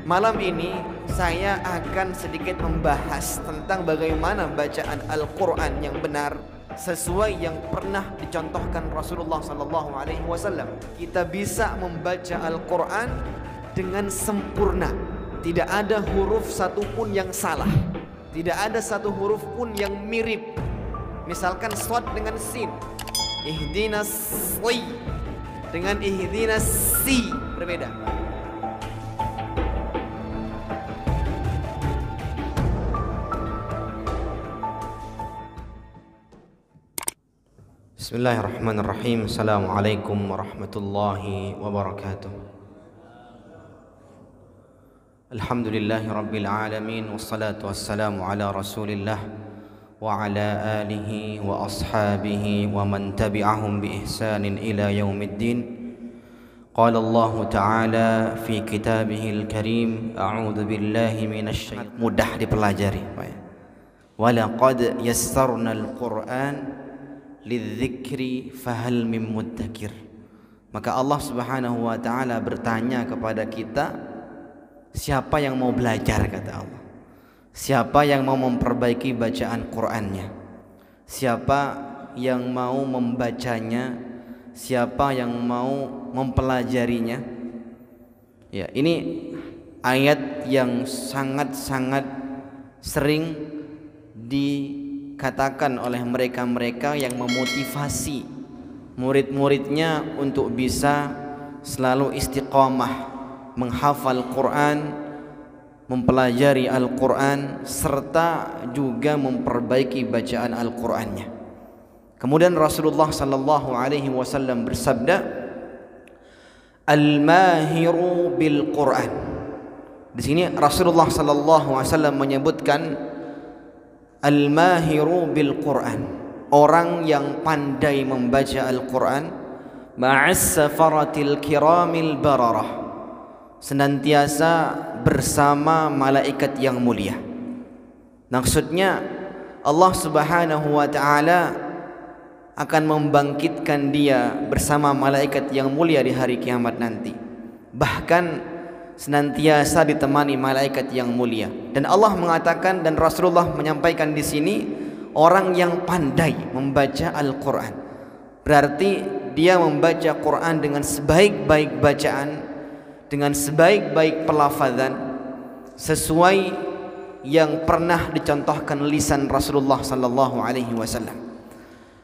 Malam ini saya akan sedikit membahas tentang bagaimana bacaan Al-Quran yang benar sesuai yang pernah dicontohkan Rasulullah SAW. Kita bisa membaca Al-Quran dengan sempurna. Tidak ada huruf satupun yang salah. Tidak ada satu huruf pun yang mirip. Misalkan shad dengan sin, ihdinas si dengan ihdinas si berbeda. Bismillahirrahmanirrahim. Assalamualaikum warahmatullahi wabarakatuh. Alhamdulillahi rabbil alamin, wassalatu wassalamu ala rasulillah wa ala alihi wa ashabihi wa man tabi'ahum bi ihsanin ila yaumiddin. Qala Allah Ta'ala fi kitabihil karim, a'udzu billahi minasy mudah dipelajari. Wa laqad yassarnal Qur'an lidzikri fahal mim mudzakir. Maka Allah Subhanahu wa taala bertanya kepada kita, siapa yang mau belajar, kata Allah. Siapa yang mau memperbaiki bacaan Qur'annya? Siapa yang mau membacanya? Siapa yang mau mempelajarinya? Ya, ini ayat yang sangat-sangat sering dikatakan oleh mereka-mereka yang memotivasi murid-muridnya untuk bisa selalu istiqamah menghafal Quran, mempelajari Al-Quran, serta juga memperbaiki bacaan Al-Qurannya. Kemudian Rasulullah sallallahu alaihi wasallam bersabda, "Al-mahiru bil Quran." Di sini Rasulullah sallallahu alaihi wasallam menyebutkan al-mahiru bil Quran, orang yang pandai membaca Al-Quran, ma'as safaratil kiramil bararah, senantiasa bersama malaikat yang mulia. Maksudnya Allah Subhanahu wa taala akan membangkitkan dia bersama malaikat yang mulia di hari kiamat nanti. Bahkan senantiasa ditemani malaikat yang mulia. Dan Allah mengatakan dan Rasulullah menyampaikan di sini, orang yang pandai membaca Al-Quran, berarti dia membaca Quran dengan sebaik-baik bacaan, dengan sebaik-baik pelafazan, sesuai yang pernah dicontohkan lisan Rasulullah sallallahu alaihi wasallam.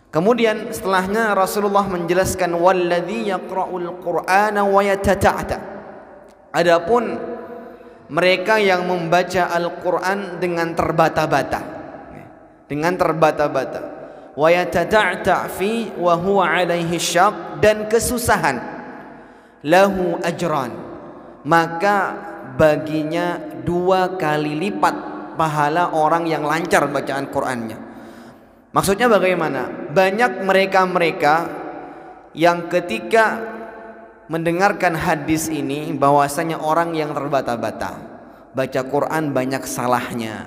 Kemudian setelahnya Rasulullah menjelaskan, walladzi yaqra'ul Qur'ana wa yatata'ta. Adapun mereka yang membaca Al-Quran dengan terbata-bata, wa yatata'ta fi wa huwa alaihi syaq, dan kesusahan, lahu ajran, maka baginya 2 kali lipat pahala orang yang lancar bacaan Qur'annya. Maksudnya bagaimana? Banyak mereka-mereka yang ketika mendengarkan hadis ini bahwasanya orang yang terbata-bata baca Quran banyak salahnya,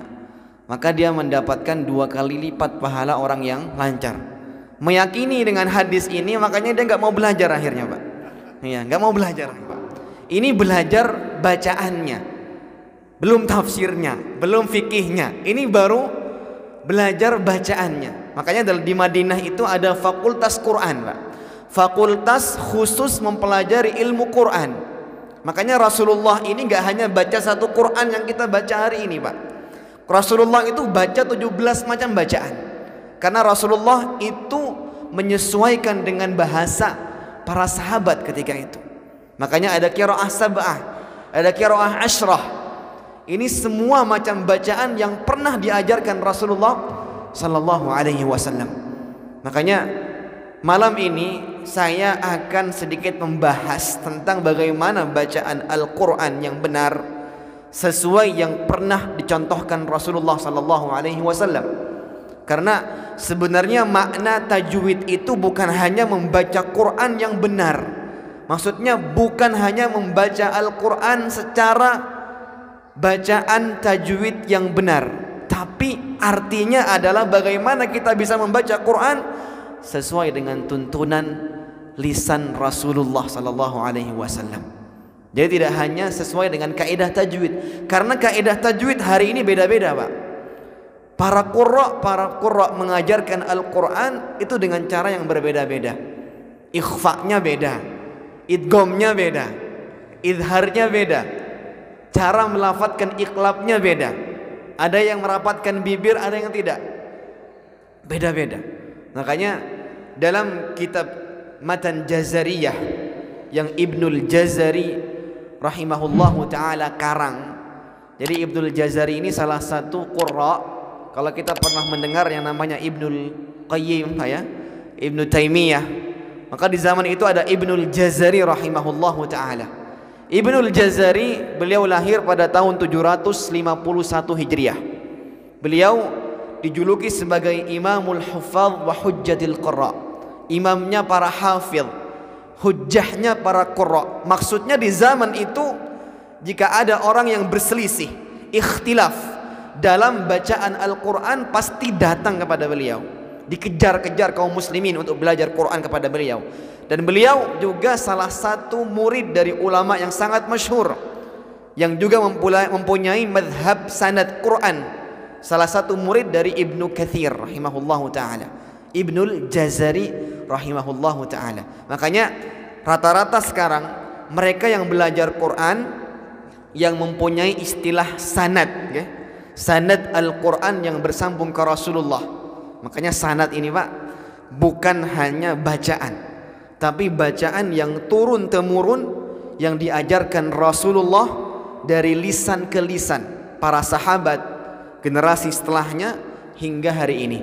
maka dia mendapatkan 2 kali lipat pahala orang yang lancar. Meyakini dengan hadis ini, makanya dia nggak mau belajar akhirnya, Pak. Iya, nggak mau belajar, Pak. Ini belajar bacaannya, belum tafsirnya, belum fikihnya. Ini baru belajar bacaannya. Makanya di Madinah itu ada fakultas Quran, Pak. Fakultas khusus mempelajari ilmu Quran. Makanya Rasulullah ini gak hanya baca satu Quran yang kita baca hari ini, Pak. Rasulullah itu baca 17 macam bacaan. Karena Rasulullah itu menyesuaikan dengan bahasa para sahabat ketika itu. Makanya ada qiraah sab'ah, ada qiraah asyrah. Ini semua macam bacaan yang pernah diajarkan Rasulullah sallallahu alaihi wasallam. Makanya malam ini saya akan sedikit membahas tentang bagaimana bacaan Al-Quran yang benar sesuai yang pernah dicontohkan Rasulullah sallallahu alaihi wasallam. Karena sebenarnya makna tajwid itu bukan hanya membaca Quran yang benar. Maksudnya bukan hanya membaca Al-Quran secara bacaan tajwid yang benar, tapi artinya adalah bagaimana kita bisa membaca Quran sesuai dengan tuntunan lisan Rasulullah sallallahu alaihi wasallam. Jadi tidak hanya sesuai dengan kaidah tajwid, karena kaidah tajwid hari ini beda-beda, Pak. Para qurra mengajarkan Al-Quran itu dengan cara yang berbeda-beda. Ikhfa'nya beda, idghamnya beda, idharnya beda, cara melafadzkan iqlabnya beda. Ada yang merapatkan bibir, ada yang tidak. Beda-beda. Makanya dalam kitab Matan Jazariyah yang Ibnul Jazari rahimahullahu ta'ala karang. Jadi Ibnul Jazari ini salah satu qurra. Kalau kita pernah mendengar yang namanya Ibnul Qayyim, Ibnu Taimiyah, maka di zaman itu ada Ibnul Jazari rahimahullahu ta'ala. Ibnul Jazari beliau lahir pada tahun 751 Hijriah. Beliau dijuluki sebagai Imamul Huffaz wa Hujjatil Qurra, imamnya para hafidh, hujjahnya para qurra. Maksudnya di zaman itu jika ada orang yang berselisih, ikhtilaf dalam bacaan Al-Quran, pasti datang kepada beliau, dikejar-kejar kaum muslimin untuk belajar Quran kepada beliau. Dan beliau juga salah satu murid dari ulama yang sangat masyhur, yang juga mempunyai madhab sanad Quran. Salah satu murid dari Ibnu Katsir rahimahullahu ta'ala, Ibnul Jazari rahimahullahu ta'ala. Makanya rata-rata sekarang mereka yang belajar Quran yang mempunyai istilah sanad, sanad Al-Quran yang bersambung ke Rasulullah. Makanya sanad ini, Pak, bukan hanya bacaan, tapi bacaan yang turun temurun, yang diajarkan Rasulullah dari lisan ke lisan para sahabat, generasi setelahnya hingga hari ini.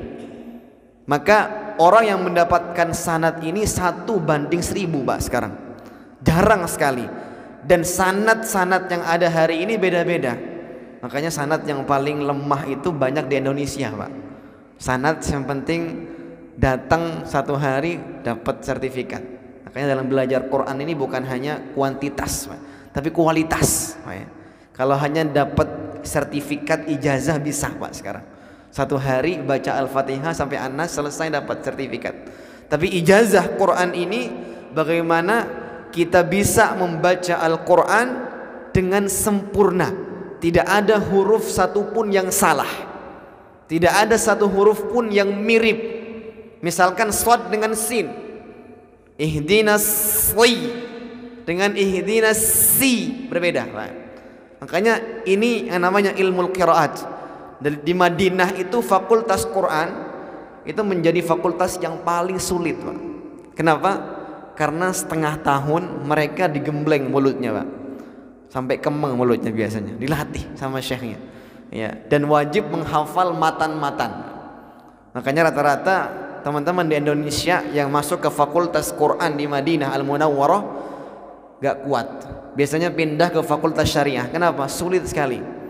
Maka orang yang mendapatkan sanad ini 1:1000, Pak, sekarang jarang sekali. Dan sanad-sanad yang ada hari ini beda-beda. Makanya sanad yang paling lemah itu banyak di Indonesia, Pak. Sanad yang penting datang satu hari dapat sertifikat. Makanya dalam belajar Quran ini bukan hanya kuantitas, Pak, tapi kualitas, Pak. Kalau hanya dapat sertifikat ijazah bisa, Pak, sekarang. Satu hari baca Al-Fatihah sampai An-Nas selesai dapat sertifikat. Tapi ijazah Quran ini bagaimana kita bisa membaca Al-Quran dengan sempurna. Tidak ada huruf satupun yang salah, tidak ada satu huruf pun yang mirip. Misalkan shad dengan sin, ihdinas si dengan ihdinas si, berbeda, Pak. Makanya ini yang namanya ilmu qiraat. Di Madinah itu fakultas Quran itu menjadi fakultas yang paling sulit, Pak. Kenapa? Karena setengah tahun mereka digembleng mulutnya, Pak, sampai kemeng mulutnya, biasanya dilatih sama syekhnya, ya. Dan wajib menghafal matan-matan. Makanya rata-rata teman-teman di Indonesia yang masuk ke fakultas Quran di Madinah Al-Munawwarah gak kuat, biasanya pindah ke fakultas syariah. Kenapa? Sulit sekali.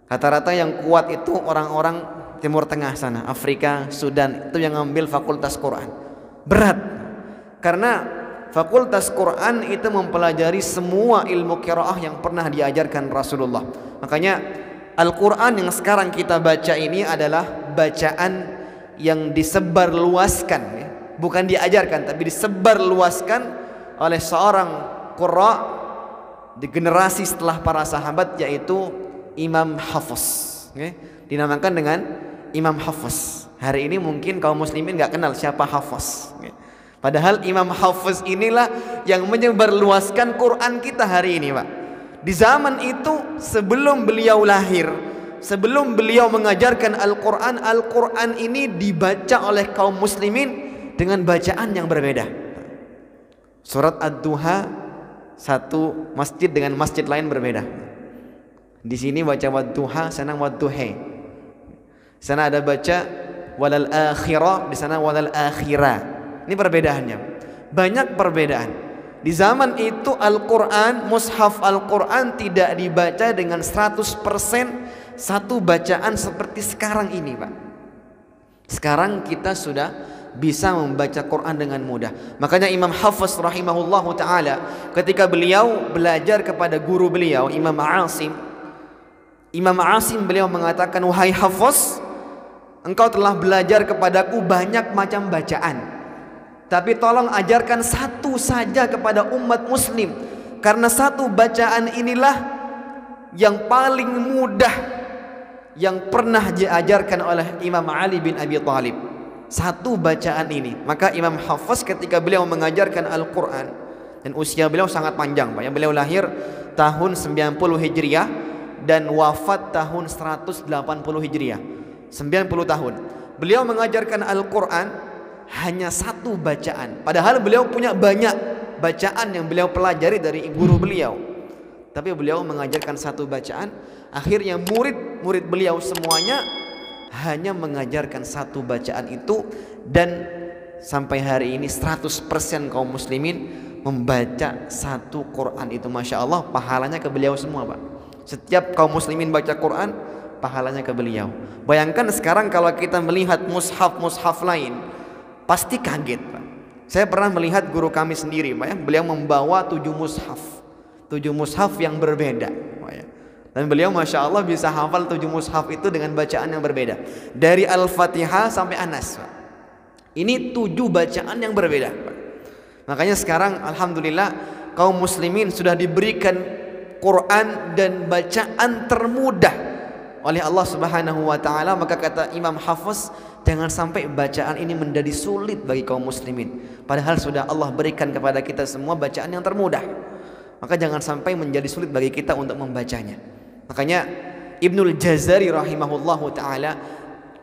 Rata-rata yang kuat itu orang-orang Timur Tengah sana, Afrika, Sudan, itu yang ngambil fakultas Quran. Berat, karena fakultas Quran itu mempelajari semua ilmu qiraah yang pernah diajarkan Rasulullah. Makanya Al-Quran yang sekarang kita baca ini adalah bacaan yang disebarluaskan, bukan diajarkan, tapi disebarluaskan oleh seorang qurra di generasi setelah para sahabat, yaitu Imam Hafiz, dinamakan dengan Imam Hafiz. Hari ini mungkin kaum muslimin gak kenal siapa Hafiz, padahal Imam Hafiz inilah yang menyebarluaskan Quran kita hari ini, Pak. Di zaman itu sebelum beliau lahir, sebelum beliau mengajarkan Al-Quran, Al-Quran ini dibaca oleh kaum muslimin dengan bacaan yang berbeda. Surat Ad-Duha satu masjid dengan masjid lain berbeda. Di sini baca Wad-Duha, sana Wad-Duhe. Sana ada baca Walal Akhirah, di sana Walal Akhirah. Ini perbedaannya, banyak perbedaan. Di zaman itu Al-Quran, mushaf Al-Quran tidak dibaca dengan 100% satu bacaan seperti sekarang ini, Pak. Sekarang kita sudah bisa membaca Quran dengan mudah. Makanya Imam Hafiz rahimahullahu ta'ala, ketika beliau belajar kepada guru beliau Imam Asim, beliau mengatakan, wahai Hafiz, engkau telah belajar kepadaku banyak macam bacaan, tapi tolong ajarkan satu saja kepada umat muslim, karena satu bacaan inilah yang paling mudah yang pernah diajarkan oleh Imam Ali bin Abi Thalib. Satu bacaan ini. Maka Imam Hafiz ketika beliau mengajarkan Al-Quran, dan usia beliau sangat panjang, Pak ya. Beliau lahir tahun 90 Hijriah dan wafat tahun 180 Hijriah. 90 tahun. Beliau mengajarkan Al-Quran hanya satu bacaan. Padahal beliau punya banyak bacaan yang beliau pelajari dari guru beliau. Tapi beliau mengajarkan satu bacaan. Akhirnya murid-murid beliau semuanya hanya mengajarkan satu bacaan itu. Dan sampai hari ini 100% kaum muslimin membaca satu Quran itu. Masya Allah, pahalanya ke beliau semua, Pak. Setiap kaum muslimin baca Quran, pahalanya ke beliau. Bayangkan sekarang kalau kita melihat mushaf lain, pasti kaget, Pak. Saya pernah melihat guru kami sendiri, Pak ya. Beliau membawa 7 mushaf yang berbeda, Pak ya. Dan beliau Masya Allah bisa hafal 7 mushaf itu dengan bacaan yang berbeda. Dari Al-Fatihah sampai Anas, Pak. Ini 7 bacaan yang berbeda, Pak. Makanya sekarang Alhamdulillah kaum muslimin sudah diberikan Quran dan bacaan termudah oleh Allah Subhanahu wa ta'ala. Maka kata Imam Hafiz, jangan sampai bacaan ini menjadi sulit bagi kaum muslimin. Padahal sudah Allah berikan kepada kita semua bacaan yang termudah. Maka jangan sampai menjadi sulit bagi kita untuk membacanya. Makanya Ibnul Jazari rahimahullahu ta'ala,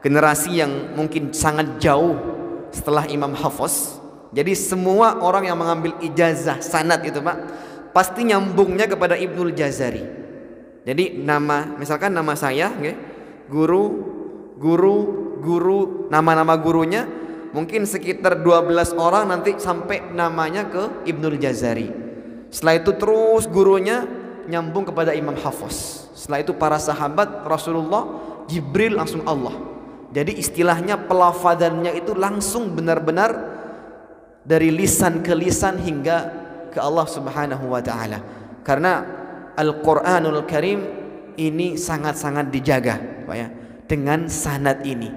generasi yang mungkin sangat jauh setelah Imam Hafiz. Jadi semua orang yang mengambil ijazah sanad itu, Pak, pasti nyambungnya kepada Ibnul Jazari. Jadi misalkan nama saya, guru, nama-nama gurunya mungkin sekitar 12 orang nanti sampai namanya ke Ibnul Jazari. Setelah itu terus gurunya nyambung kepada Imam Hafiz. Setelah itu para sahabat Rasulullah, Jibril, langsung Allah. Jadi istilahnya pelafadannya itu langsung benar-benar dari lisan ke lisan hingga ke Allah Subhanahu wa ta'ala. Karena Al-Quranul Karim ini sangat-sangat dijaga, Pak ya, dengan sanad ini.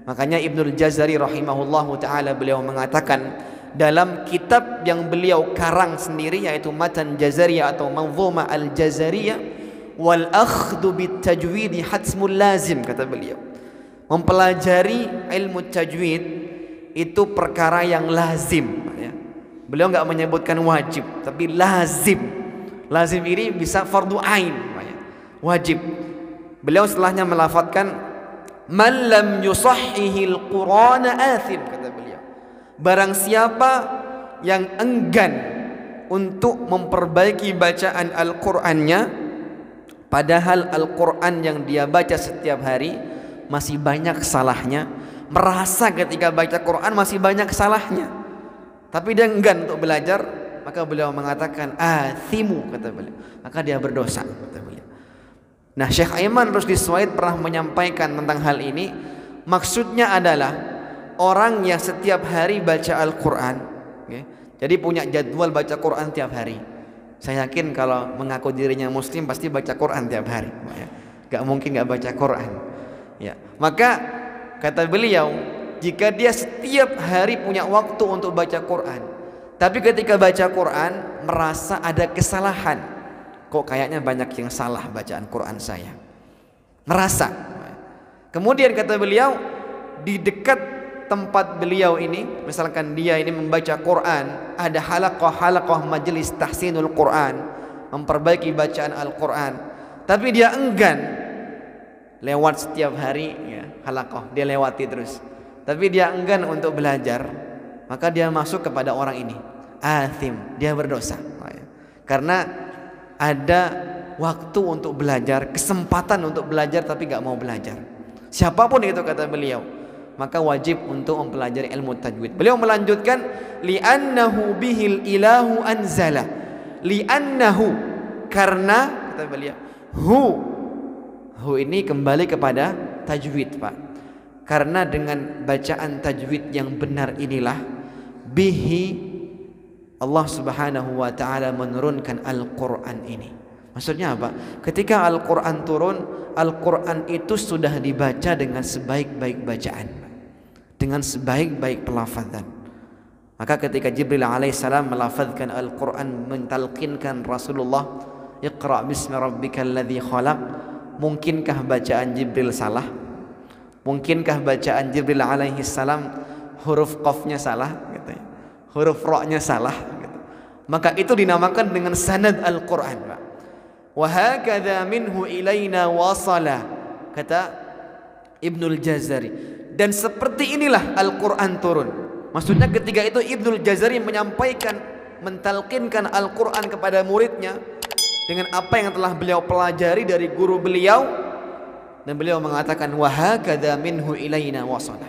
Makanya Ibnul Jazari rahimahullahu ta'ala beliau mengatakan dalam kitab yang beliau karang sendiri, yaitu Matan Jazariyah atau Manzuma Al-Jazariyah, wal akhdhu bit tajwidi hatmul lazim, kata beliau. Mempelajari ilmu tajwid itu perkara yang lazim, ya. Beliau nggak menyebutkan wajib, tapi lazim. Lazim ini bisa fardu ain, ya. Wajib. Beliau setelahnya melafatkan man lam yusahhihil Qur'ana athim, kata beliau. Barang siapa yang enggan untuk memperbaiki bacaan Al-Qur'annya, padahal Al-Qur'an yang dia baca setiap hari masih banyak salahnya, merasa ketika baca Quran masih banyak salahnya, tapi dia enggan untuk belajar, maka beliau mengatakan athimu, kata beliau, maka dia berdosa, kata beliau. Nah, Syekh Aiman Rusdi Suwaid pernah menyampaikan tentang hal ini. Maksudnya adalah orang yang setiap hari baca Al-Quran, okay? Jadi punya jadwal baca Quran tiap hari. Saya yakin kalau mengaku dirinya muslim pasti baca Quran tiap hari, ya. Gak mungkin gak baca Quran, ya. Maka kata beliau, jika dia setiap hari punya waktu untuk baca Quran, tapi ketika baca Quran merasa ada kesalahan, kok kayaknya banyak yang salah bacaan Quran saya, merasa. Kemudian kata beliau, di dekat tempat beliau ini, misalkan dia ini membaca Quran, ada halaqah majelis tahsinul Quran, memperbaiki bacaan Al-Quran, tapi dia enggan lewat setiap hari, ya, halaqah dia lewati terus, tapi dia enggan untuk belajar, maka dia masuk kepada orang ini athim, dia berdosa, ya. Karena ada waktu untuk belajar, kesempatan untuk belajar, tapi gak mau belajar. Siapapun itu, kata beliau, maka wajib untuk mempelajari ilmu tajwid. Beliau melanjutkan, li'annahu bihil ilahu anzala, li'annahu, karena, kata beliau, hu ini kembali kepada tajwid, Pak. Karena dengan bacaan tajwid yang benar inilah bihi Allah Subhanahu wa ta'ala menurunkan Al-Quran ini. Maksudnya apa? Ketika Al-Quran turun, Al-Quran itu sudah dibaca dengan sebaik-baik bacaan, dengan sebaik-baik pelafazan. Maka ketika Jibril alaihissalam melafazkan Al-Quran, mentalqinkan Rasulullah, Iqra' bismi rabbikal ladzi khalaq, mungkinkah bacaan Jibril salah? Mungkinkah bacaan Jibril alaihissalam huruf qafnya salah, gitu ya, huruf ra-nya salah, gitu. Maka itu dinamakan dengan sanad Al-Quran, Pak. Wa hakadha minhu ilaina wasala, kata Ibnul Jazari. Dan seperti inilah Al-Quran turun. Maksudnya ketika itu Ibnul Jazari menyampaikan, mentalqinkan Al-Quran kepada muridnya dengan apa yang telah beliau pelajari dari guru beliau, dan beliau mengatakan wa hakadha minhu ilaina wasala.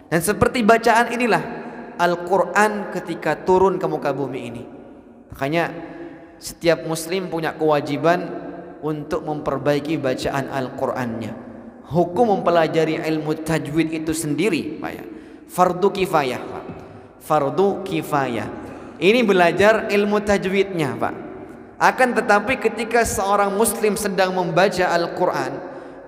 Dan seperti bacaan inilah Al-Quran ketika turun ke muka bumi ini. Makanya setiap muslim punya kewajiban untuk memperbaiki bacaan Al-Qurannya. Hukum mempelajari ilmu tajwid itu sendiri, Pak, ya, fardu kifayah, Pak. Fardu kifayah. Ini belajar ilmu tajwidnya, Pak. Akan tetapi ketika seorang muslim sedang membaca Al-Quran,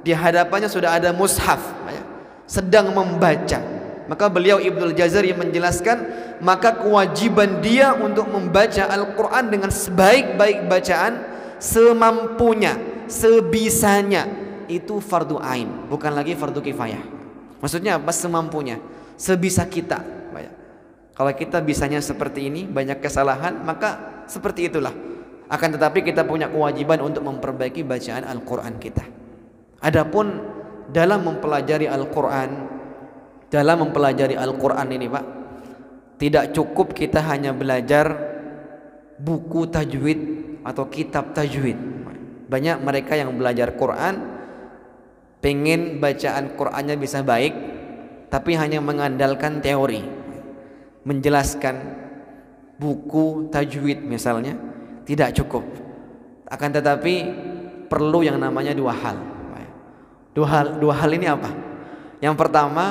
di hadapannya sudah ada mushaf, Pak, ya, sedang membaca, maka beliau Ibnul Jazari menjelaskan, maka kewajiban dia untuk membaca Al-Quran dengan sebaik-baik bacaan, semampunya, sebisanya, itu fardu ain, bukan lagi fardu kifayah. Maksudnya apa? Semampunya, sebisa kita, Pak, ya. Kalau kita bisanya seperti ini, banyak kesalahan, maka seperti itulah. Akan tetapi kita punya kewajiban untuk memperbaiki bacaan Al-Quran kita. Adapun dalam mempelajari Al-Quran, ini, Pak, tidak cukup kita hanya belajar buku tajwid atau kitab tajwid. Banyak mereka yang belajar Quran, pengen bacaan Qurannya bisa baik, tapi hanya mengandalkan teori, menjelaskan buku tajwid misalnya, tidak cukup. Akan tetapi perlu yang namanya dua hal. Dua hal ini apa? Yang pertama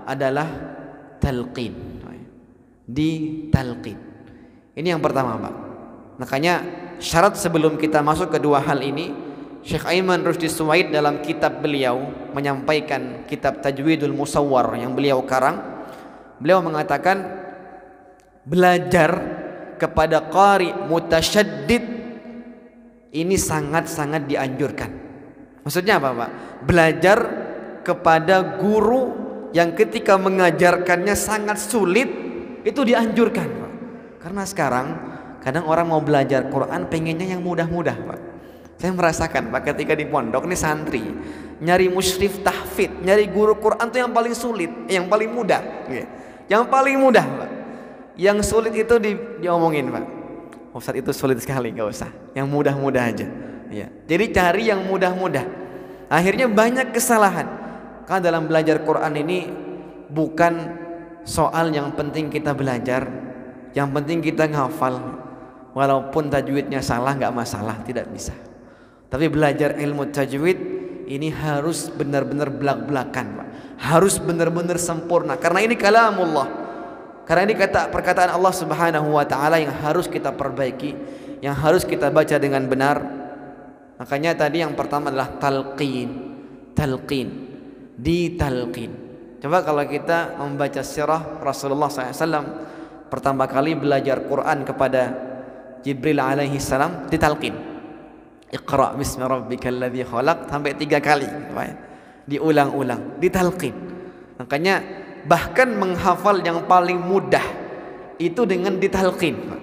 adalah talqin, ditalqin. Ini yang pertama, Pak. Makanya syarat sebelum kita masuk ke dua hal ini, Syekh Aiman Rusdi Suwaid dalam kitab beliau menyampaikan kitab Tajwidul Musawwar yang beliau karang, beliau mengatakan belajar kepada qari mutasyaddid ini sangat-sangat dianjurkan. Maksudnya apa, Pak? Belajar kepada guru yang ketika mengajarkannya sangat sulit, itu dianjurkan, Pak. Karena sekarang kadang orang mau belajar Quran pengennya yang mudah-mudah, Pak. Saya merasakan, Pak, ketika di pondok nih santri nyari musyrif tahfidz, nyari guru Quran tuh yang paling sulit, yang paling mudah, yang paling mudah, Pak. Yang sulit itu diomongin, Pak. Ustadz itu sulit sekali, nggak usah. Yang mudah-mudah aja. Ya. Jadi cari yang mudah-mudah. Akhirnya banyak kesalahan. Karena dalam belajar Quran ini bukan soal yang penting kita belajar, yang penting kita ngafal. Walaupun tajwidnya salah nggak masalah, tidak bisa. Tapi belajar ilmu tajwid ini harus benar-benar belak-belakan, Pak. Harus benar-benar sempurna. Karena ini kalamullah. Karena ini perkataan Allah Subhanahu wa taala yang harus kita perbaiki, yang harus kita baca dengan benar. Makanya tadi yang pertama adalah talqin, ditalqin. Coba kalau kita membaca sirah Rasulullah SAW, pertama kali belajar Quran kepada Jibril alaihi salam, ditalqin. Iqra' bismi rabbikal ladzi khalaq sampai 3 kali, diulang-ulang, ditalqin. Makanya bahkan menghafal yang paling mudah itu dengan ditalqin, Pak.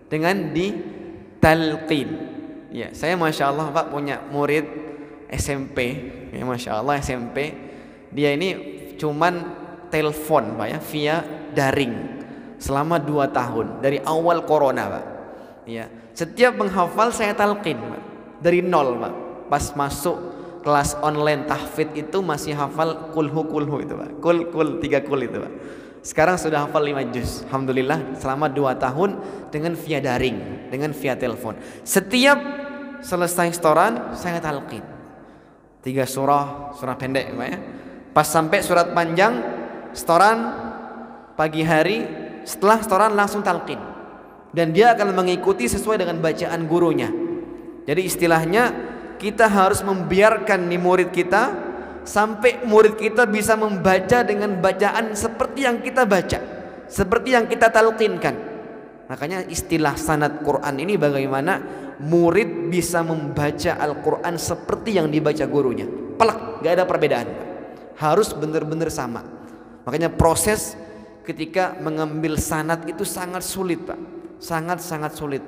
Dengan ditalqin. Ya, saya masya Allah, Pak, punya murid SMP, ya, masya Allah SMP. Dia ini cuman telepon, Pak, ya, via daring selama 2 tahun dari awal corona, Pak. Ya, setiap menghafal saya talqin, Pak, dari nol, Pak. Pas masuk kelas online tahfidz itu masih hafal kulhu itu, Pak. Kul 3 kul itu, Pak. Sekarang sudah hafal 5 juz. Alhamdulillah selama 2 tahun dengan via daring, dengan via telepon. Setiap selesai setoran saya talqin. 3 surah pendek, Pak, ya. Pas sampai surat panjang setoran pagi hari, setelah setoran langsung talqin. Dan dia akan mengikuti sesuai dengan bacaan gurunya. Jadi istilahnya kita harus membiarkan nih murid kita sampai murid kita bisa membaca dengan bacaan seperti yang kita baca. seperti yang kita talqinkan. Makanya istilah sanad Quran ini bagaimana murid bisa membaca Al-Quran seperti yang dibaca gurunya. Pelak, gak ada perbedaan, harus benar-benar sama. Makanya proses ketika mengambil sanad itu sangat sulit, Pak. Sangat-sangat sulit.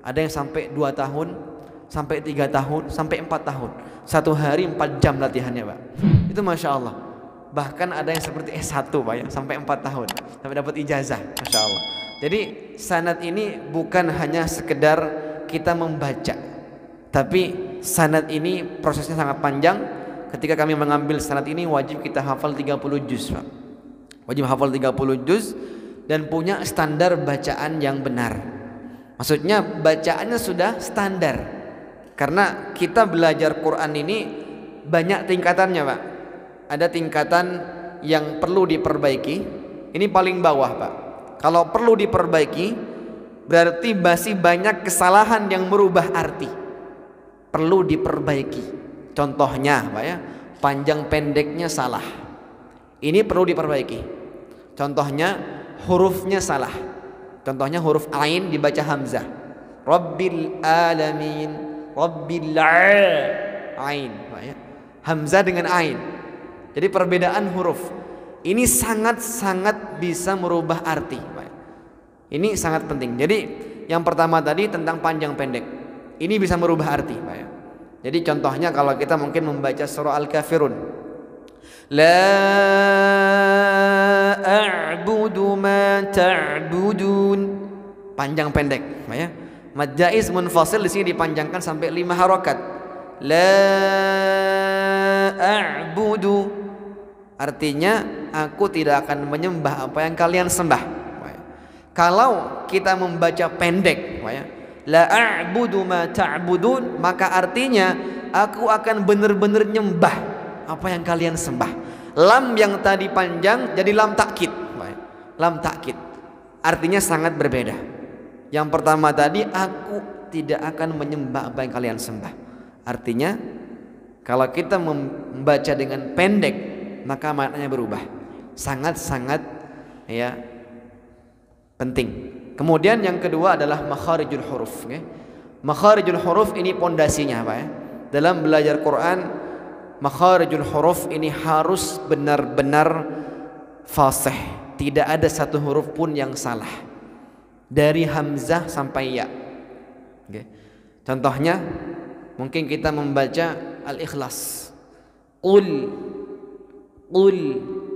Ada yang sampai 2 tahun, sampai 3 tahun, sampai 4 tahun. 1 hari 4 jam latihannya, Pak. Itu Masya Allah. Bahkan ada yang seperti S1, Pak, ya, sampai 4 tahun, sampai dapat ijazah, Masya Allah. Jadi sanad ini bukan hanya sekedar kita membaca, tapi sanad ini prosesnya sangat panjang. Ketika kami mengambil sanad ini wajib kita hafal 30 juz, Pak. Wajib hafal 30 juz dan punya standar bacaan yang benar. Maksudnya bacaannya sudah standar. Karena kita belajar Quran ini banyak tingkatannya, Pak. Ada tingkatan yang perlu diperbaiki. Ini paling bawah, Pak. Kalau perlu diperbaiki berarti masih banyak kesalahan yang merubah arti. Perlu diperbaiki. Contohnya, Pak, ya, panjang pendeknya salah. Ini perlu diperbaiki. Contohnya hurufnya salah. Contohnya huruf ain dibaca hamzah. Rabbil alamin, Rabbil ain, Pak, ya. Hamzah dengan ain. Jadi perbedaan huruf ini sangat-sangat bisa merubah arti, Pak. Ini sangat penting. Jadi yang pertama tadi tentang panjang pendek, ini bisa merubah arti, Pak, ya. Jadi contohnya kalau kita mungkin membaca surah Al-Kafirun, la a'budu ma ta'budun, panjang pendek, Pak, ya. Mad jaiz munfasil di sini dipanjangkan sampai 5 harokat. La a'budu, artinya aku tidak akan menyembah apa yang kalian sembah. Kalau kita membaca pendek, la a'budu ma ta'budun, maka artinya aku akan benar-benar nyembah apa yang kalian sembah. Lam yang tadi panjang jadi lam takkid. Lam takkid artinya sangat berbeda. Yang pertama tadi aku tidak akan menyembah apa yang kalian sembah. Artinya kalau kita membaca dengan pendek maka maknanya berubah. Sangat-sangat, ya, penting. Kemudian yang kedua adalah makharijul huruf, okay? Makharijul huruf ini pondasinya, Pak, ya. Dalam belajar Quran, makharijul huruf ini harus benar-benar fasih. Tidak ada satu huruf pun yang salah. Dari hamzah sampai ya. Okay. Contohnya mungkin kita membaca Al-Ikhlas. Qul,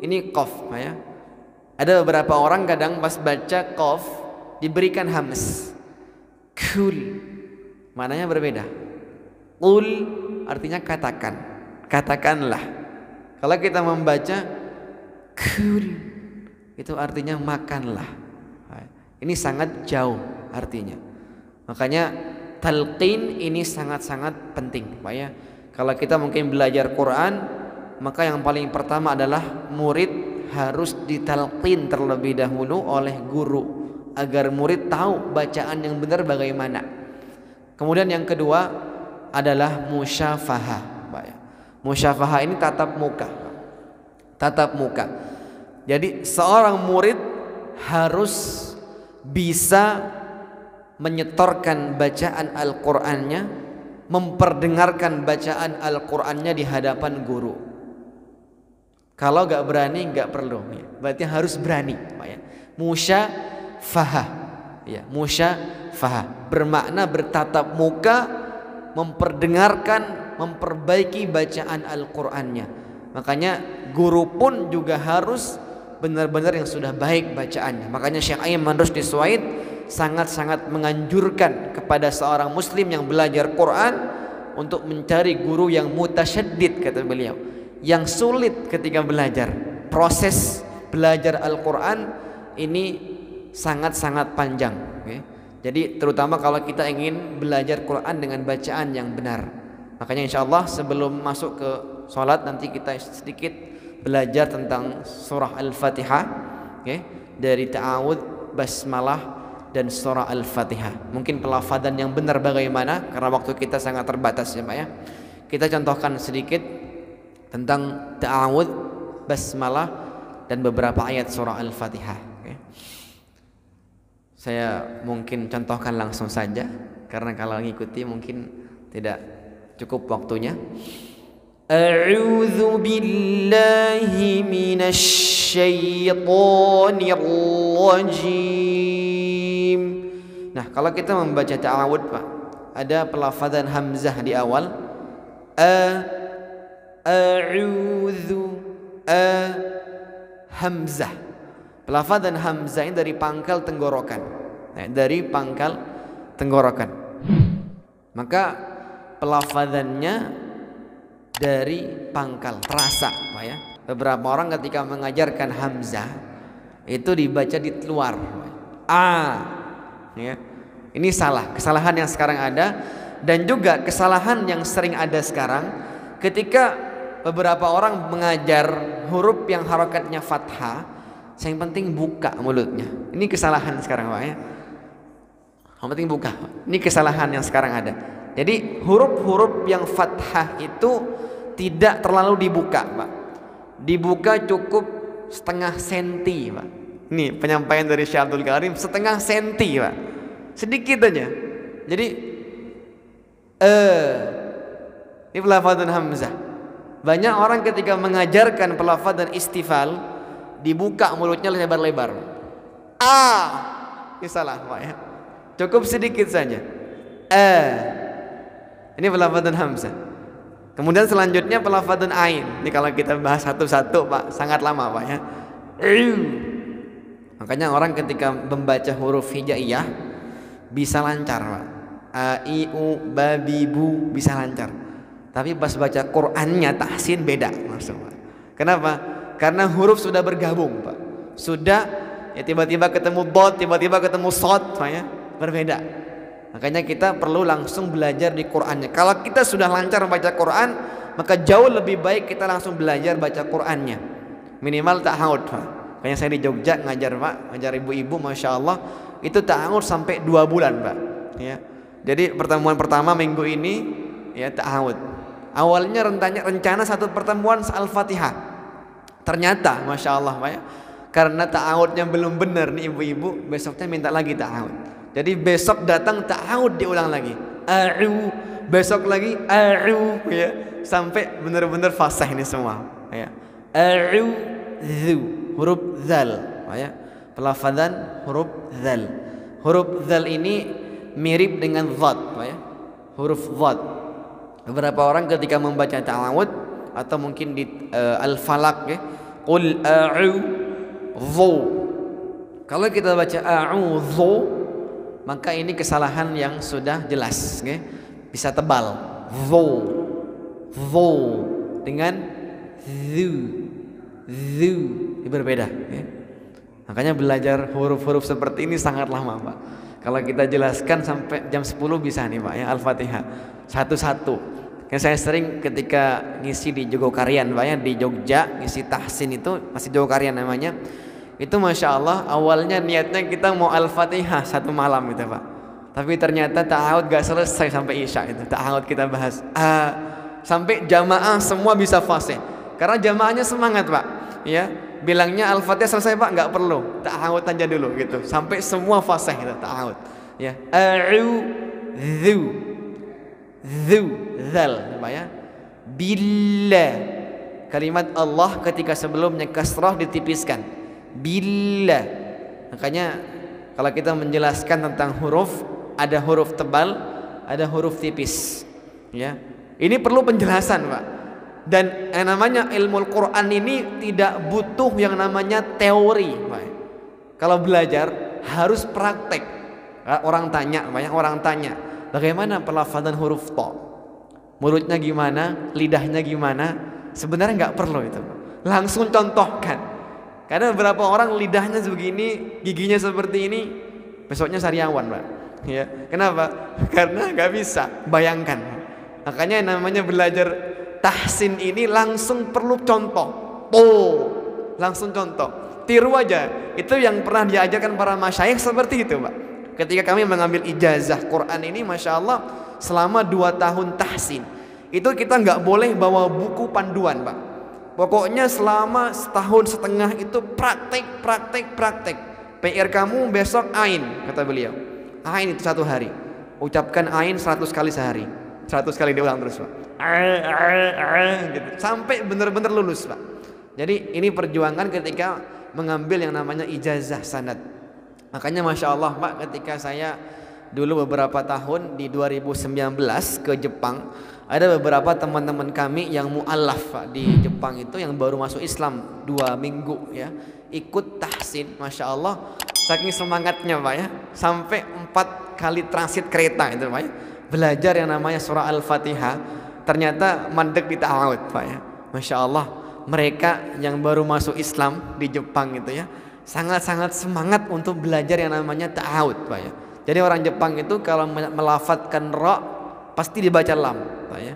ini qaf, ya. Ada beberapa orang kadang pas baca qaf diberikan hams. Kul, maknanya berbeda. Qul artinya katakan, katakanlah. Kalau kita membaca kul, itu artinya makanlah. Ini sangat jauh artinya. Makanya talqin ini sangat-sangat penting, Pak, ya. Kalau kita mungkin belajar Quran, maka yang paling pertama adalah murid harus ditalqin terlebih dahulu oleh guru agar murid tahu bacaan yang benar bagaimana. Kemudian yang kedua adalah musyafahah, Pak, ya. Musyafahah ini tatap muka. Tatap muka. Jadi seorang murid harus bisa menyetorkan bacaan Al-Qur'annya, memperdengarkan bacaan Al-Qur'annya di hadapan guru. Kalau gak berani gak perlu, ya. Berarti harus berani, Pak, ya. Musyafahah, ya, musyafahah bermakna bertatap muka, memperdengarkan, memperbaiki bacaan Al-Qur'annya. Makanya guru pun juga harus benar-benar yang sudah baik bacaannya. Makanya Syekh Ayman Rusdi Suwaid sangat-sangat menganjurkan kepada seorang muslim yang belajar Quran untuk mencari guru yang mutasyaddid, kata beliau, yang sulit ketika belajar. Proses belajar Al-Quran ini sangat-sangat panjang, okay? Jadi terutama kalau kita ingin belajar Quran dengan bacaan yang benar. Makanya insya Allah sebelum masuk ke sholat nanti kita sedikit belajar tentang surah Al-Fatihah, okay? Dari ta'awudz, basmalah, dan surah Al-Fatihah. Mungkin pelafadan yang benar bagaimana, karena waktu kita sangat terbatas, ya, Pak, ya. Kita contohkan sedikit tentang ta'awudz, basmalah, dan beberapa ayat surah Al-Fatihah, okay? Saya mungkin contohkan langsung saja, karena kalau ngikuti mungkin tidak cukup waktunya. A'udzu billahi minasy syaithanir rajim. Nah, kalau kita membaca ta'awud, Pak, ada pelafazan hamzah di awal. A'udzu hamzah. Pelafazan hamzah ini dari pangkal tenggorokan. Dari pangkal tenggorokan. Maka pelafazannya dari pangkal, terasa, Pak ya. Beberapa orang ketika mengajarkan hamzah itu dibaca di luar. Ya. Ini salah, kesalahan yang sekarang ada, dan juga kesalahan yang sering ada sekarang ketika beberapa orang mengajar huruf yang harokatnya fathah. Yang penting buka mulutnya. Ini kesalahan sekarang, Pak ya. Yang penting buka. Ini kesalahan yang sekarang ada. Jadi huruf-huruf yang fathah itu tidak terlalu dibuka, Pak. Dibuka cukup setengah senti, Pak. Ini penyampaian dari Syekh Abdul Karim, setengah senti, Pak. Sedikit aja. Jadi ini pelafazan hamzah. Banyak orang ketika mengajarkan pelafazan istifal dibuka mulutnya lebar-lebar. Ini salah, Pak ya. Cukup sedikit saja. Ini pelafazan hamzah. Kemudian selanjutnya pelafazan ain. Ini kalau kita bahas satu-satu, Pak, sangat lama, Pak ya. Makanya orang ketika membaca huruf hijaiyah bisa lancar, Pak. A, I, U, Ba, Bi, Bu bisa lancar. Tapi pas baca Qur'annya tahsin beda langsung, Pak. Kenapa? Karena huruf sudah bergabung, Pak. Sudah ya, tiba-tiba ketemu dot, tiba-tiba ketemu shad, Pak ya. Berbeda. Makanya kita perlu langsung belajar di Qur'annya. Kalau kita sudah lancar membaca Qur'an, maka jauh lebih baik kita langsung belajar baca Qur'annya. Minimal ta'awud, Pak. Makanya saya di Jogja ngajar, Pak, ngajar ibu-ibu, Masya Allah, itu ta'awud sampai 2 bulan, Pak ya. Jadi pertemuan pertama minggu ini ya ta'awud. Awalnya rencana satu pertemuan Al-Fatihah. Ternyata Masya Allah, Pak ya, karena ta'awudnya belum benar nih ibu-ibu, besoknya minta lagi ta'awud. Jadi besok datang ta'awud diulang lagi. Besok lagi ya, sampai benar-benar fasih ini semua ya. Huruf zal, Pak ya. Pelafazan huruf zal. Huruf zal ini mirip dengan dhat, Pak ya. Huruf dhat. Beberapa orang ketika membaca ta'awud atau mungkin di Al-Falaq ya, qul a'udzu. Kalau kita baca a'udzu, maka ini kesalahan yang sudah jelas, okay? Bisa tebal. Vo dengan zu berbeda, okay? Makanya belajar huruf-huruf seperti ini sangat lama, Pak. Kalau kita jelaskan sampai jam 10 bisa nih, Pak ya, Al-Fatihah satu-satu. Saya sering ketika ngisi di Jogokarian, Pak ya, di Jogja ngisi tahsin itu masih Jogokarian namanya. Itu Masya Allah awalnya niatnya kita mau Al-Fatihah satu malam gitu, Pak. Tapi ternyata ta'awud gak selesai sampai Isya itu. Ta'awud kita bahas sampai jamaah semua bisa fasih. Karena jamaahnya semangat, Pak ya. Bilangnya Al-Fatihah selesai, Pak, gak perlu, ta'awud aja dulu gitu. Sampai semua fasih gitu, ta'awud ya. Zal, Pak ya. Billah. Kalimat Allah ketika sebelumnya kasrah ditipiskan. Billah. Makanya kalau kita menjelaskan tentang huruf, ada huruf tebal, ada huruf tipis. Ya. Ini perlu penjelasan, Pak. Dan yang namanya ilmu Al-Quran ini tidak butuh yang namanya teori, Pak. Kalau belajar harus praktek. Orang tanya, banyak orang tanya, bagaimana pelafazan huruf ta? Mulutnya gimana? Lidahnya gimana? Sebenarnya nggak perlu itu. Langsung contohkan. Karena beberapa orang lidahnya sebegini, giginya seperti ini, besoknya sariawan, Pak. Ya, kenapa? Karena nggak bisa. Bayangkan. Makanya yang namanya belajar tahsin ini langsung perlu contoh. Langsung contoh. Tiru aja. Itu yang pernah diajarkan para masyayikh seperti itu, Pak. Ketika kami mengambil ijazah Quran ini, Masya Allah, selama 2 tahun tahsin, itu kita nggak boleh bawa buku panduan, Pak. Pokoknya selama 1,5 tahun itu praktek. PR kamu besok ain, kata beliau. Ain itu 1 hari. Ucapkan ain 100 kali sehari. 100 kali diulang terus, Pak. Gitu. Sampai benar-benar lulus, Pak. Jadi ini perjuangan ketika mengambil yang namanya ijazah sanad. Makanya Masya Allah, Pak, ketika saya dulu beberapa tahun di 2019 ke Jepang, ada beberapa teman-teman kami yang mu'alaf, Pak, di Jepang itu yang baru masuk Islam 2 minggu ya, ikut tahsin. Masya Allah, saking semangatnya, Pak ya, sampai 4 kali transit kereta itu, Pak ya, belajar yang namanya surah Al-Fatihah. Ternyata mandek di ta'awud, Pak ya. Masya Allah, mereka yang baru masuk Islam di Jepang itu ya, sangat-sangat semangat untuk belajar yang namanya ta'awud, Pak ya. Jadi orang Jepang itu kalau melafatkan ra pasti dibaca lam, Pak ya.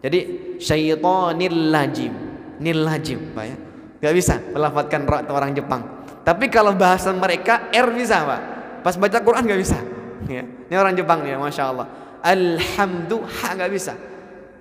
Jadi syaitonil lajim, nil lajim, Pak ya. Gak bisa melafatkan ra itu orang Jepang. Tapi kalau bahasa mereka R bisa, Pak. Pas baca Quran gak bisa. Ya. Ini orang Jepang ya, Masya Allah. Alhamdu ha gak bisa.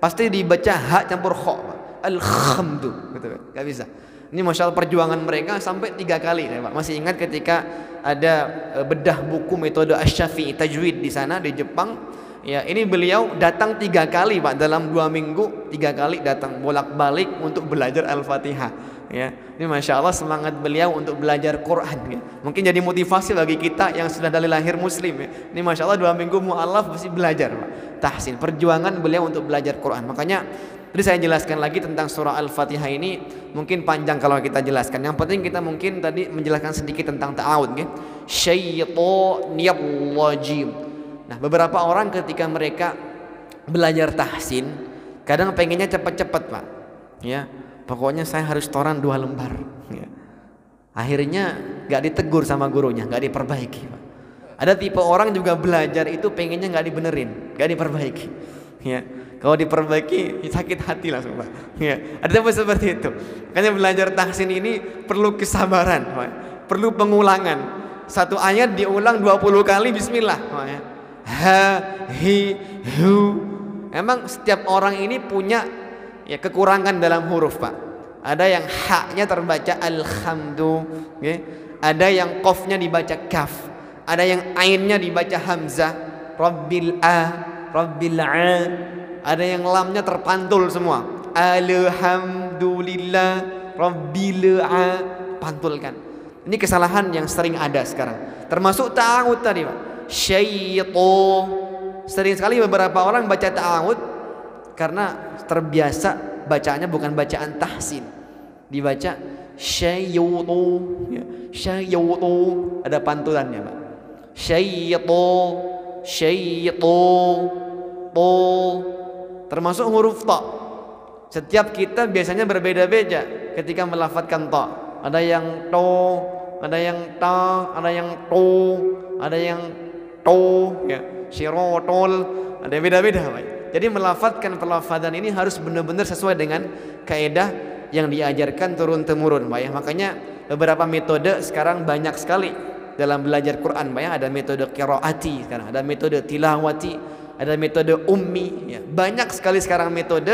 Pasti dibaca ha campur kho, Pak. Alhamdu, gitu, gak bisa. Ini Masya Allah perjuangan mereka sampai 3 kali ya, Pak. Masih ingat ketika ada bedah buku metode Asy-Syafi'i tajwid di sana di Jepang ya, ini beliau datang 3 kali, Pak, dalam 2 minggu 3 kali datang bolak-balik untuk belajar Al-Fatihah ya. Ini Masya Allah semangat beliau untuk belajar Quran ya. Mungkin jadi motivasi bagi kita yang sudah dari lahir muslim ya. Ini Masya Allah 2 minggu mu'alaf mesti belajar, Pak. Tahsin, perjuangan beliau untuk belajar Quran. Makanya tadi saya jelaskan lagi tentang surah Al-Fatihah ini, mungkin panjang kalau kita jelaskan. Yang penting kita mungkin tadi menjelaskan sedikit tentang ta'awud ya. Syaitonir rajim. Nah, beberapa orang ketika mereka belajar tahsin, kadang pengennya cepat-cepat, Pak. Ya, pokoknya saya harus toran 2 lembar ya. Akhirnya gak ditegur sama gurunya, gak diperbaiki, Pak. Ada tipe orang juga belajar itu pengennya gak dibenerin, gak diperbaiki ya. Kalau diperbaiki sakit hati langsung, Pak. Ya, ada tipe seperti itu. Makanya belajar tahsin ini perlu kesabaran, Pak. Perlu pengulangan. 1 ayat diulang 20 kali bismillah, Pak ya. Ha, hi, hu. Emang setiap orang ini punya ya kekurangan dalam huruf, Pak. Ada yang haknya terbaca alhamdu, ya. Ada yang qafnya dibaca kaf, ada yang ainnya dibaca hamzah, rabbil a, rabbil a. Ada yang lamnya terpantul semua, alhamdulillah rabbil a, pantulkan. Ini kesalahan yang sering ada sekarang. Termasuk ta'awud tadi, Pak. Syaiton. Sering sekali beberapa orang baca ta'awud karena terbiasa bacaannya bukan bacaan tahsin, dibaca syaitu ya. Syaitu ada pantulannya, Pak. Syaitu, syaitu, to, termasuk huruf ta. Setiap kita biasanya berbeda-beda ketika melafadzkan ta. Ada yang to, ada yang ta, ada yang to, ada yang to ya. Syirotol, ada beda-beda, Pak. Jadi melafadzkan pelafadzan ini harus benar-benar sesuai dengan kaidah yang diajarkan turun-temurun, Pak ya. Makanya beberapa metode sekarang banyak sekali dalam belajar Quran, Pak ya. Ada metode qiraati sekarang, ada metode tilawati, ada metode ummi ya. Banyak sekali sekarang metode.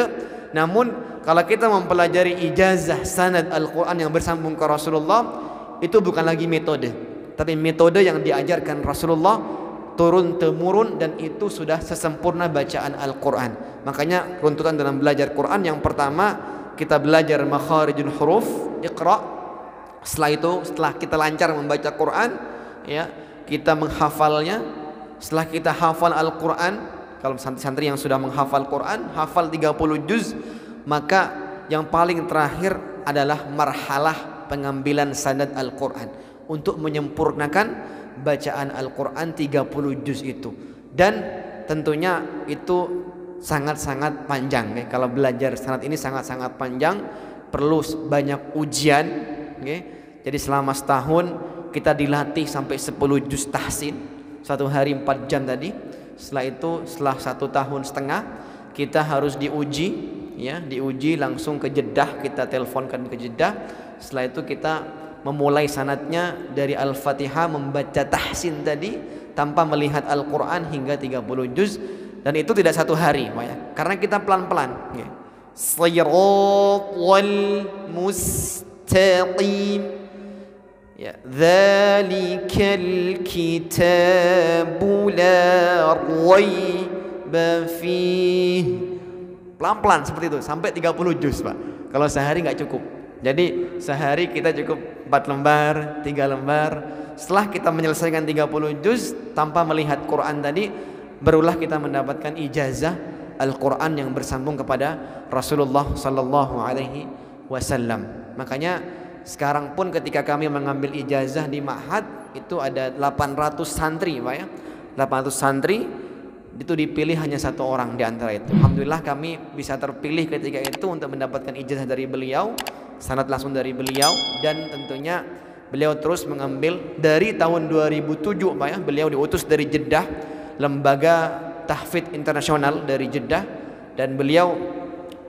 Namun kalau kita mempelajari ijazah sanad Al-Quran yang bersambung ke Rasulullah, itu bukan lagi metode, tapi metode yang diajarkan Rasulullah turun temurun, dan itu sudah sesempurna bacaan Al-Quran. Makanya runtutan dalam belajar Quran, yang pertama kita belajar makharijul huruf, iqra. Setelah itu, setelah kita lancar membaca Quran ya, kita menghafalnya. Setelah kita hafal Al-Quran, kalau santri-santri yang sudah menghafal Quran, hafal 30 juz, maka yang paling terakhir adalah marhalah pengambilan sanad Al-Quran untuk menyempurnakan bacaan Al-Quran 30 juz itu. Dan tentunya itu sangat-sangat panjang ya. Kalau belajar sanad ini sangat-sangat panjang, perlu banyak ujian ya. Jadi selama setahun kita dilatih sampai 10 juz tahsin, 1 hari 4 jam tadi. Setelah itu, setelah 1 tahun setengah, kita harus diuji ya, diuji langsung ke Jeddah, kita teleponkan ke Jeddah. Setelah itu kita memulai sanadnya dari Al-Fatihah, membaca tahsin tadi tanpa melihat Al-Quran hingga 30 juz. Dan itu tidak 1 hari ya, karena kita pelan-pelan ya. Shiratal mustaqim, Ya, dzalikal kitabu la raiba fihi. Pelan-pelan seperti itu sampai 30 juz, Pak. Kalau sehari nggak cukup. Jadi sehari kita cukup 4 lembar, 3 lembar. Setelah kita menyelesaikan 30 juz tanpa melihat Quran tadi, barulah kita mendapatkan ijazah Al-Quran yang bersambung kepada Rasulullah sallallahu alaihi wasallam. Makanya sekarang pun ketika kami mengambil ijazah di Ma'had itu ada 800 santri, Pak ya. 800 santri itu dipilih hanya 1 orang di antara itu. Alhamdulillah kami bisa terpilih ketika itu untuk mendapatkan ijazah dari beliau, sanad langsung dari beliau, dan tentunya beliau terus mengambil dari tahun 2007, Pak ya. Beliau diutus dari Jeddah, lembaga tahfidz internasional dari Jeddah, dan beliau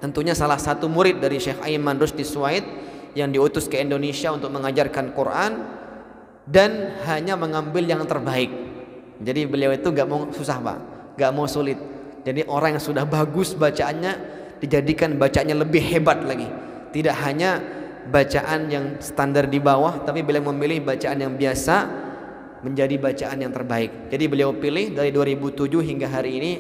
tentunya salah satu murid dari Syekh Aiman Rusdi Suwaid yang diutus ke Indonesia untuk mengajarkan Quran dan hanya mengambil yang terbaik. Jadi beliau itu gak mau susah, Pak, gak mau sulit. Jadi orang yang sudah bagus bacaannya dijadikan bacaannya lebih hebat lagi. Tidak hanya bacaan yang standar di bawah, tapi beliau memilih bacaan yang biasa menjadi bacaan yang terbaik. Jadi beliau pilih dari 2007 hingga hari ini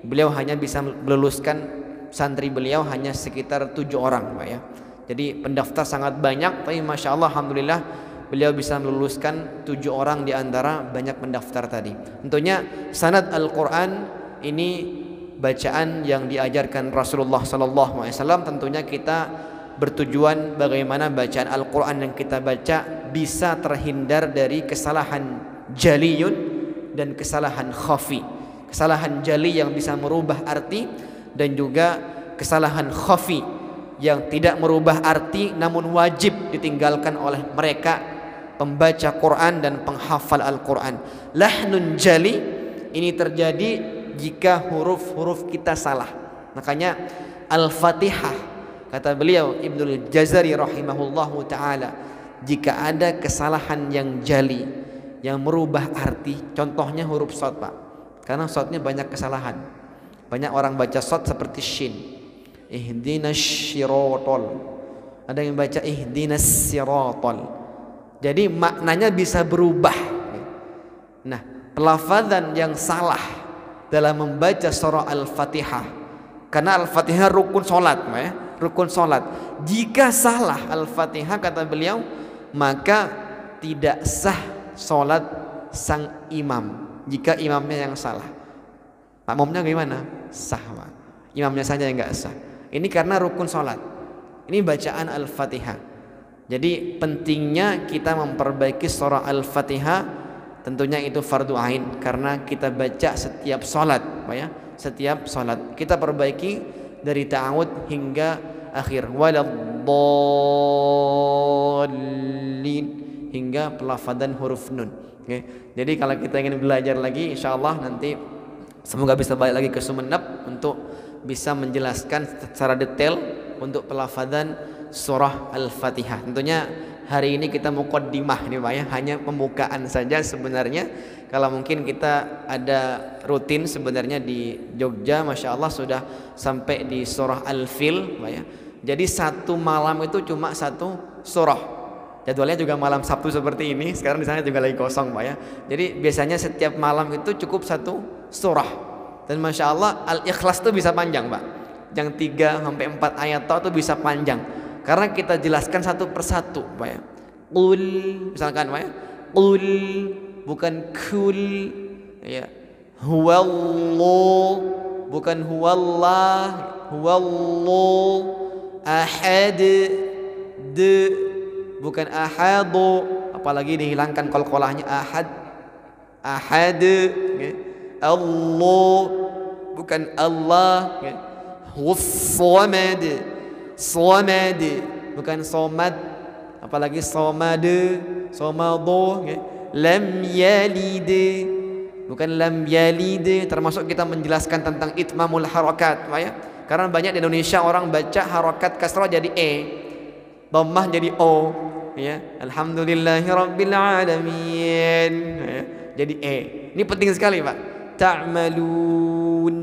beliau hanya bisa meluluskan santri beliau hanya sekitar 7 orang, Pak ya. Jadi pendaftar sangat banyak, tapi Masya Allah, Alhamdulillah beliau bisa meluluskan 7 orang di antara banyak pendaftar tadi. Tentunya sanad Al-Quran ini bacaan yang diajarkan Rasulullah SAW. Tentunya kita bertujuan bagaimana bacaan Al-Quran yang kita baca bisa terhindar dari kesalahan jaliyun dan kesalahan khafi. Kesalahan jali yang bisa merubah arti, dan juga kesalahan khafi yang tidak merubah arti namun wajib ditinggalkan oleh mereka pembaca Quran dan penghafal Al-Quran. Lahnun jali ini terjadi jika huruf-huruf kita salah. Makanya Al-Fatihah, kata beliau Ibnul Jazari rahimahullahu ta'ala, jika ada kesalahan yang jali yang merubah arti, contohnya huruf shad, Pak, karena shadnya banyak kesalahan. Banyak orang baca shad seperti shin, ihdinas siratal, ada yang baca ihdinas siratal. Jadi maknanya bisa berubah. Nah, pelafazan yang salah dalam membaca surah Al-Fatihah, karena Al-Fatihah rukun salat, ya, rukun salat. Jika salah Al-Fatihah, kata beliau, maka tidak sah salat sang imam. Jika imamnya yang salah, makmumnya gimana? Sah, Pak. Imamnya saja yang enggak sah. Ini karena rukun salat. Ini bacaan Al-Fatihah. Jadi pentingnya kita memperbaiki surah Al-Fatihah. Tentunya itu fardu ain karena kita baca setiap salat, Pak ya. Setiap salat kita perbaiki dari ta'awud hingga akhir, waladdallin, hingga pelafadzan huruf nun. Oke. Jadi kalau kita ingin belajar lagi, insyaallah nanti semoga bisa balik lagi ke Sumeneb untuk bisa menjelaskan secara detail untuk pelafadzan surah Al-Fatihah. Tentunya hari ini kita muqaddimah nih, Pak ya, hanya pembukaan saja sebenarnya. Kalau mungkin kita ada rutin sebenarnya di Jogja, Masya Allah sudah sampai di surah Al-Fil, Pak ya. Jadi satu malam itu cuma satu surah. Jadwalnya juga malam Sabtu seperti ini. Sekarang di sana juga lagi kosong, Pak ya. Jadi biasanya setiap malam itu cukup satu surah. Dan Masya Allah Al-Ikhlas itu bisa panjang, Pak. Yang 3 sampai 4 ayat itu bisa panjang. Karena kita jelaskan satu persatu, Pak ya. Qul, misalkan, Pak ya. Qul, bukan kul, ya. Huwallah, bukan huwallah, huwallah. Ahad, bukan ahadu, apalagi dihilangkan qalqalahnya, ahad, ahad, ya. Allah, bukan Allah, ya. Hussomad, somad, bukan somad, apalagi somad, somado, ya. Lam yalid, bukan lam yalid. Termasuk kita menjelaskan tentang itmamul harakat, Pak ya. Karena banyak di Indonesia orang baca harakat kasrah jadi e, dhammah jadi o, ya. Alhamdulillahirabbil alamin, ya. Jadi e. Ini penting sekali, Pak. Ta'malun,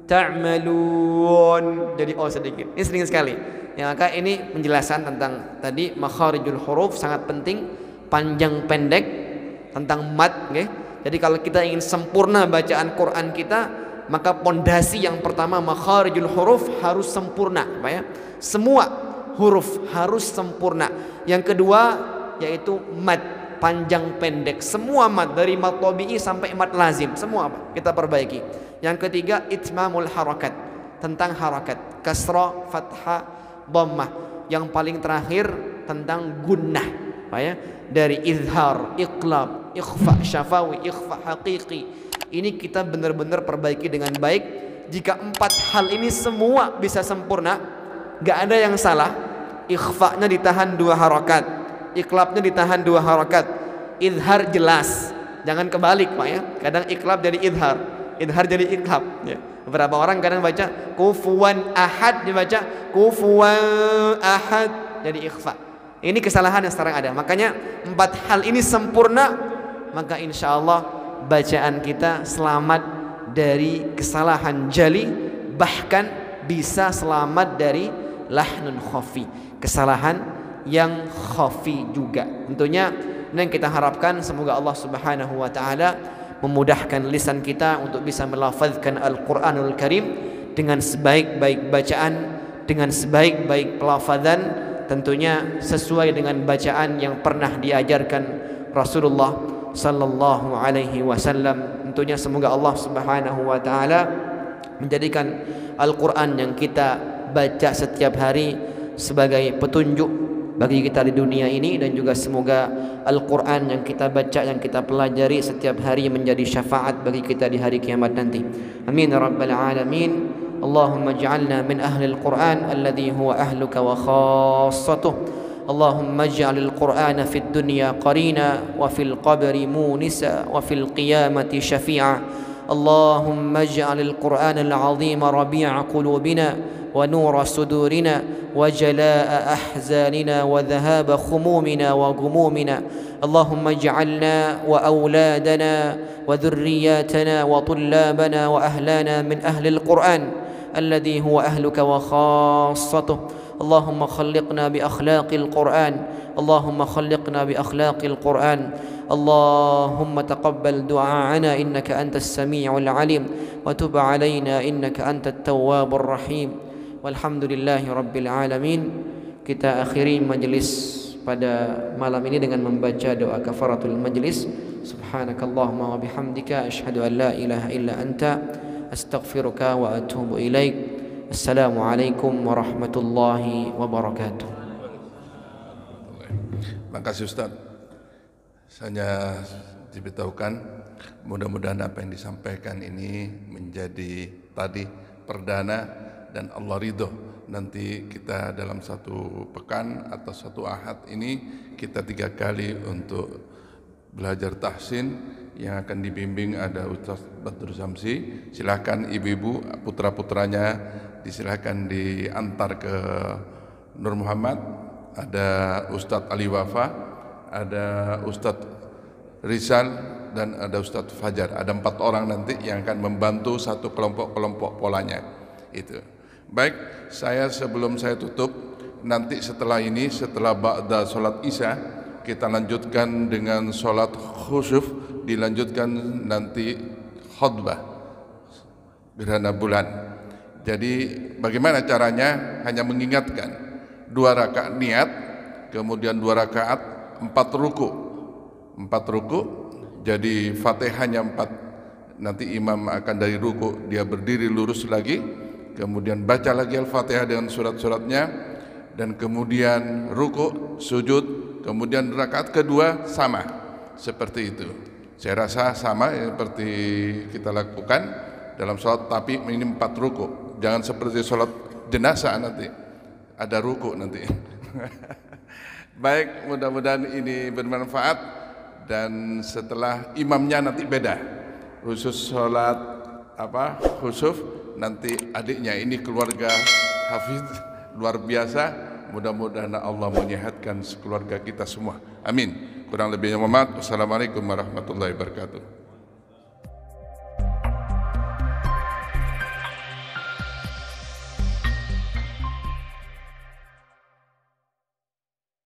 ta'malun, jadi o sedikit. Ini sering sekali. Ya, maka ini penjelasan tentang tadi makharijul huruf sangat penting. panjang pendek, tentang mad, okay? Jadi kalau kita ingin sempurna bacaan Quran kita, maka pondasi yang pertama makharijul huruf harus sempurna, apa ya? Semua huruf harus sempurna. Yang kedua yaitu mad, panjang pendek, semua mad dari mad tabi'i sampai mad lazim, semua kita perbaiki. Yang ketiga itmamul harakat, tentang harakat, kasrah, fathah, dhammah. Yang paling terakhir tentang gunnah, apa ya? Dari izhar, iqlab, ikhfa syafawi, ikhfa haqiqi. Ini kita benar-benar perbaiki dengan baik. Jika 4 hal ini semua bisa sempurna, gak ada yang salah. Ikhfa'nya ditahan 2 harakat, iqlabnya ditahan 2 harakat, izhar jelas, jangan kebalik Pak ya. Kadang iqlab jadi izhar, izhar jadi iqlab ya. Beberapa orang kadang baca kufuwan ahad, dibaca kufuwan ahad jadi ikhfa. Ini kesalahan yang sekarang ada. Makanya 4 hal ini sempurna, maka insya Allah bacaan kita selamat dari kesalahan jali, bahkan bisa selamat dari lahnun khafi, kesalahan yang khafi juga. Tentunya ini yang kita harapkan, semoga Allah Subhanahu wa taala memudahkan lisan kita untuk bisa melafazkan Al-Qur'anul Karim dengan sebaik-baik bacaan, dengan sebaik-baik pelafazan, tentunya sesuai dengan bacaan yang pernah diajarkan Rasulullah sallallahu alaihi wasallam. Tentunya semoga Allah Subhanahu wa taala menjadikan Al-Qur'an yang kita baca setiap hari sebagai petunjuk bagi kita di dunia ini, dan juga semoga Al-Qur'an yang kita baca, yang kita pelajari setiap hari menjadi syafaat bagi kita di hari kiamat nanti. Amin ya rabbal alamin. اللهم اجعلنا من أهل القرآن الذي هو أهلك وخاصته. اللهم اجعل القرآن في الدنيا قرينا وفي القبر مونسا وفي القيامة شفيعا. اللهم اجعل القرآن العظيم ربيع قلوبنا ونور صدورنا وجلاء أحزاننا وذهاب خمومنا وغمومنا. اللهم اجعلنا وأولادنا وذرياتنا وطلابنا وأهلانا من أهل القرآن الذي هو أهلك وخاصته. اللهم خلقنا بأخلاق القرآن، اللهم خلقنا بأخلاق القرآن. اللهم تقبل دعاءنا إنك أنت السميع العليم، وتب علينا إنك أنت التواب الرحيم. والحمد لله رب العالمين. Kita akhiri majlis pada malam ini dengan membaca doa kafaratul majlis. Subhanakallahumma wa bihamdika asyhadu an la ilaha illa anta astaghfiruka wa atubu ilaik. Assalamualaikum warahmatullahi wabarakatuh. Makasih Ustaz. Saya diberitahukan mudah-mudahan apa yang disampaikan ini menjadi tadi perdana dan Allah ridho. Nanti kita dalam 1 pekan atau 1 ahad ini kita 3 kali untuk belajar tahsin. Yang akan dibimbing ada Ustaz Badrul Samsi. Silakan ibu-ibu putra-putranya disilakan diantar ke Nur Muhammad. Ada Ustadz Ali Wafa, ada Ustadz Rizal, dan ada Ustadz Fajar. Ada 4 orang nanti yang akan membantu satu kelompok-kelompok polanya. Itu. Baik, sebelum saya tutup, nanti setelah ini, setelah ba'da sholat isya, kita lanjutkan dengan sholat khusuf, dilanjutkan nanti khutbah gerhana bulan. Jadi bagaimana caranya? Hanya mengingatkan 2 rakaat niat, kemudian 2 rakaat 4 ruku. 4 ruku, jadi Fatihahnya 4. Nanti imam akan dari ruku, dia berdiri lurus lagi, kemudian baca lagi Al-Fatihah dengan surat-suratnya, dan kemudian ruku, sujud, kemudian rakaat kedua sama seperti itu. Saya rasa sama seperti kita lakukan dalam sholat, tapi ini 4 ruku. Jangan seperti sholat jenazah nanti ada ruku nanti. Baik, mudah-mudahan ini bermanfaat. Dan setelah imamnya nanti beda, khusus sholat khusuf, nanti adiknya, ini keluarga Hafiz luar biasa. Mudah-mudahan Allah menyehatkan keluarga kita semua. Amin. Kurang lebihnya mohon maaf. Wassalamualaikum warahmatullahi wabarakatuh.